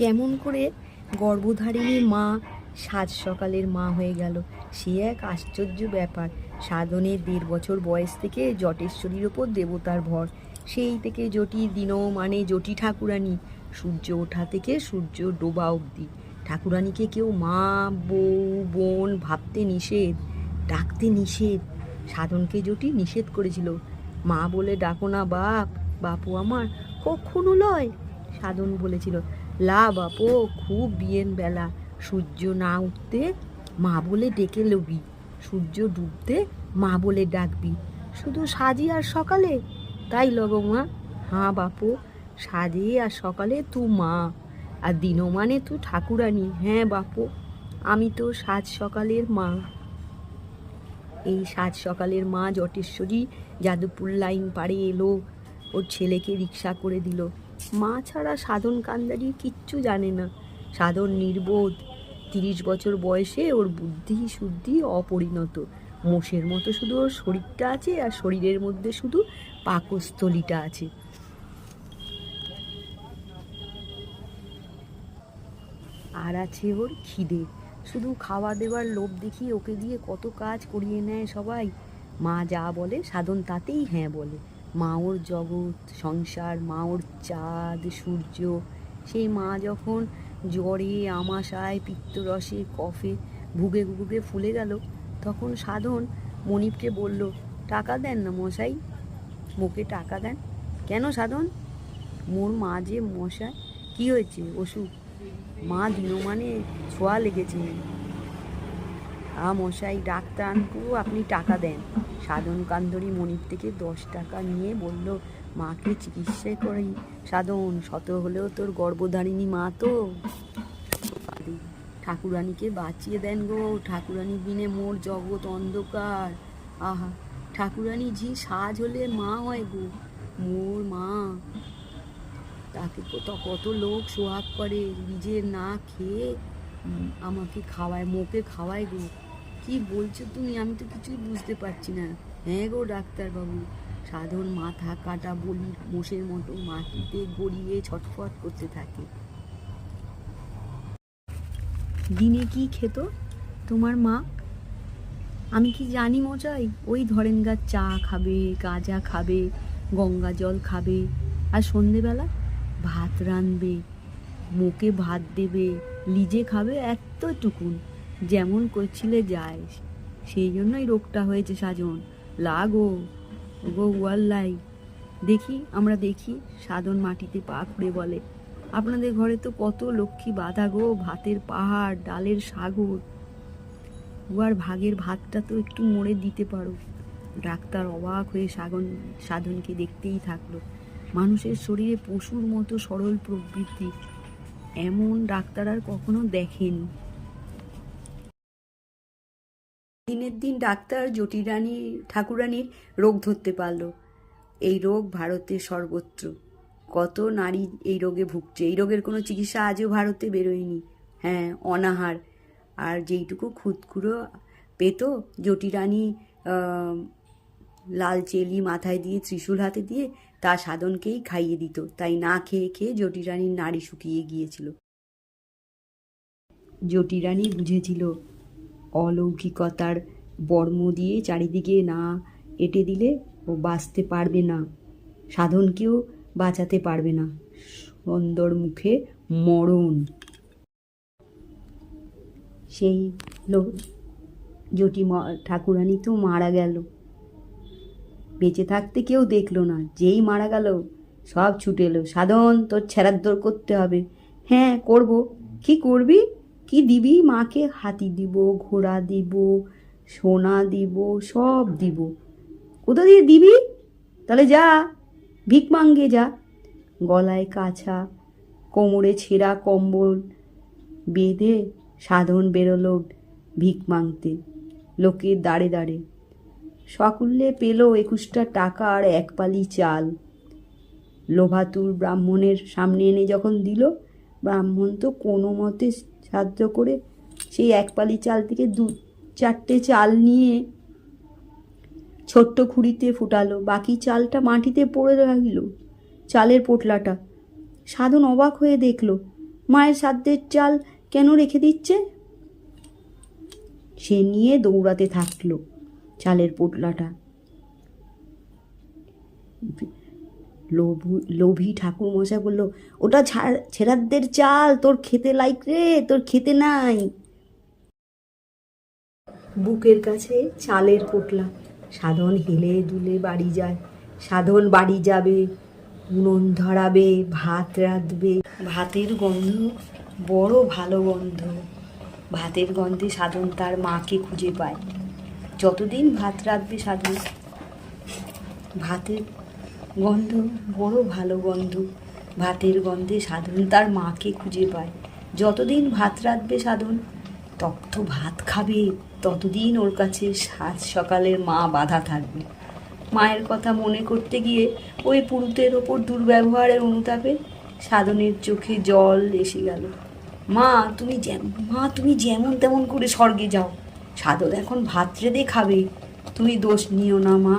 কেমন করে গর্ভধারিণী মা সাত সকালের মা হয়ে গেল, সে এক আশ্চর্য ব্যাপার। সাধনের 1.5 বছর বয়স থেকে জটেশ্বরীর ওপর দেবতার ভর। সেই থেকে জটি দিনও মানে জটি ঠাকুরানী, সূর্য ওঠা থেকে সূর্য ডোবা অবধি। ঠাকুরানীকে কেউ মা, বউ, বোন ভাবতে নিষেধ, ডাকতে নিষেধ। সাধনকে জটি নিষেধ করেছিল, মা বলে ডাকো না বাপ, বাপু আমার। কখনো লয়। সাধন বলেছিল, লা বাপু, খুব বিয়েন বেলা, সূর্য না উঠতে মা বলে ডেকে লবি, সূর্য ডুবতে মা বলে ডাকবি, শুধু সাজি আর সকালে। তাই লগো মা? হ্যাঁ বাপু, সাজে আর সকালে তু মা, আর দিনও মানে তু ঠাকুরানী। হ্যাঁ বাপু, আমি তো সাজ সকালের মা। এই সাজ সকালের মা জটেশ্বরী যাদবপুর লাইন পাড়ে এলো, ওর ছেলেকে রিক্সা করে দিল। মা ছাড়া সাধন কান্দারি কিচ্ছু জানে না। সাধন নির্বোধ, 30 বছর বয়সে ওর বুদ্ধি শুদ্ধি অপরিণত। মোষের মতো শুধু ওর শরীরটা আছে, আর শরীরের মধ্যে শুধু পাকস্থলীটা আছে। আর আছে ওর খিদে। শুধু খাওয়া দেওয়ার লোভ দেখিয়ে ওকে দিয়ে কত কাজ করিয়ে নেয় সবাই। মা যা বলে সাধন তাতেই হ্যাঁ বলে। মা ওর জগৎ সংসার, মা ওর চাঁদ সূর্য। সেই মা যখন জ্বরে, আমাশায়, পিত্তরসে, কফে ভুগে ভুগে ফুলে গেল, তখন সাধন মনিবকে বলল, টাকা দেন না মশাই, মুখে টাকা দেন। কেন সাধন? মোর মা যে মশাই। কি হয়েছে? অসুখ? মা দিনও মানে ছোঁয়া লেগেছে। মশাই ডাক্তার আনবো, আপনি টাকা দেন। সাধন কান্দরি মনির থেকে 10 টাকা নিয়ে বলল, মাকে চিকিৎসা করি। সাধন, শত হলেও তোর গর্ভধারিণী মা তো। ঠাকুরানীকে বাঁচিয়ে দেন গো, ঠাকুরানী বিনে মোর জগৎ অন্ধকার। আহা, ঠাকুরানী ঝি সাজ হলে মা হয় গো, মোর মা। তাকে কত লোক সোহাগ করে, নিজের না খেয়ে আমাকে খাওয়ায়, মোকে খাওয়ায় গো। কি বলছো তুমি? আমি তো কিছুই বুঝতে পারছি না। হ্যাঁ গো ডাক্তারবাবু। সাধন মাথা কাটা বলি মোষের মতো মাটিতে গড়িয়ে ছটফট করতে থাকে। দিনে কি খেত তোমার মা? আমি কি জানি মশাই? ওই ধরেন গাছ চা খাবে, গাঁজা খাবে, গঙ্গা জল খাবে, আর সন্ধেবেলা ভাত রাঁধবে, মুখে ভাত দেবে, লিজে খাবে এতটুকুন, যেমন করছিলে যায়। সেই জন্যই রোগটা হয়েছে সাধন। লাগো গো ওয়াল্লাই। দেখি, আমরা দেখি। সাধন মাটিতে পা খুঁড়ে বলে, আপনাদের ঘরে তো কত লক্ষ্মী বাঁধা গো, ভাতের পাহাড়, ডালের সাগর। উয়ার ভাগের ভাতটা তো একটু মোড়ে দিতে পারো। ডাক্তার অবাক হয়ে সাধনকে দেখতেই থাকলো। মানুষের শরীরে পশুর মতো সরল প্রবৃত্তি, এমন ডাক্তার আর কখনো দেখেনি। দিনের দিন ডাক্তার জটিরানী ঠাকুরানীর রোগ ধরতে পারল। এই রোগ ভারতের সর্বত্র। কত নারী এই রোগে ভুগছে। এই রোগের কোনো চিকিৎসা আজও ভারতে বেরোয়নি। হ্যাঁ, অনাহার। আর যেইটুকু খুদকুড়ো পেত, জটিরানী লাল চেলি মাথায় দিয়ে, ত্রিশূল হাতে দিয়ে, তা সাধনকেই খাইয়ে দিত। তাই না খেয়ে খেয়ে জটিরানীর নাড়ি শুকিয়ে গিয়েছিল। জটিরানী বুঝেছিল, অলৌকিকতার বর্ম দিয়ে চারিদিকে না এঁটে দিলে ও বাঁচতে পারবে না, সাধনকেও বাঁচাতে পারবে না। সুন্দর মুখে মরণ। সেই লোক জটি ঠাকুরানী তো মারা গেল। বেঁচে থাকতে কেউ দেখলো না, যেই মারা গেল সব ছুটে এলো, সাধন তোর ছেঁড়াদ্দর করতে হবে। হ্যাঁ করব। কি করবি? কি দিবি মাকে? হাতি দিব, ঘোড়া দিব, সোনা দিব, সব দিব। কোথা দিয়ে দিবি? তাহলে যা, ভিক মাঙ্গে যা। গলায় কাছা, কোমরে ছেঁড়া কম্বল বেঁধে সাধন বেরোলো ভিক মাংতে, লোকের দাঁড়ে দাঁড়ে। সকলে পেল 21টা টাকা আর 1 পালি চাল। লোভাতুর ব্রাহ্মণের সামনে এনে যখন দিল, ব্রাহ্মণ তো কোনো মতে সাহায্য করে সেই 1 পালি চাল থেকে 2-4টে চাল নিয়ে ছোট্ট খুঁড়িতে ফুটালো। বাকি চালটা মাটিতে পড়ে রইল, চালের পোটলাটা। সাধন অবাক হয়ে দেখল, মায়ের সাধ্যের চাল কেন রেখে দিচ্ছে? সে নিয়ে দৌড়াতে থাকলো চালের পোটলাটা। লোভী ঠাকুরমশাই বলল, ওটা ছেড়াদের চাল, তোর খেতে লাইক রে, তোর খেতে নাই। বুকের কাছে চালের পোটলা। সাধন হেলে দুলে বাড়ি যায়। সাধন বাড়ি যাবে, উনুন ধরাবে, ভাত রাঁধবে। ভাতের গন্ধ বড় ভালো গন্ধ। ভাতের গন্ধে সাধন তার মাকে খুঁজে পায়। যতদিন ভাত রাঁধবে সাধন, ভাতের গন্ধ বড় ভালো গন্ধ। ভাতের গন্ধে সাধন তার মাকে খুঁজে পায়। যতদিন ভাত রাঁধবে সাধন, তত ভাত খাবে, ততদিন ওর কাছে সাত সকালের মা বাধা থাকবে। মায়ের কথা মনে করতে গিয়ে ওই পুরুতের ওপর দুর্ব্যবহারের অনুতাপে সাধনের চোখে জল এসে গেল। মা তুমি যেমন তেমন করে স্বর্গে যাও, সাধন এখন ভাত রেঁধে খাবে, তুমি দোষ নিও না মা।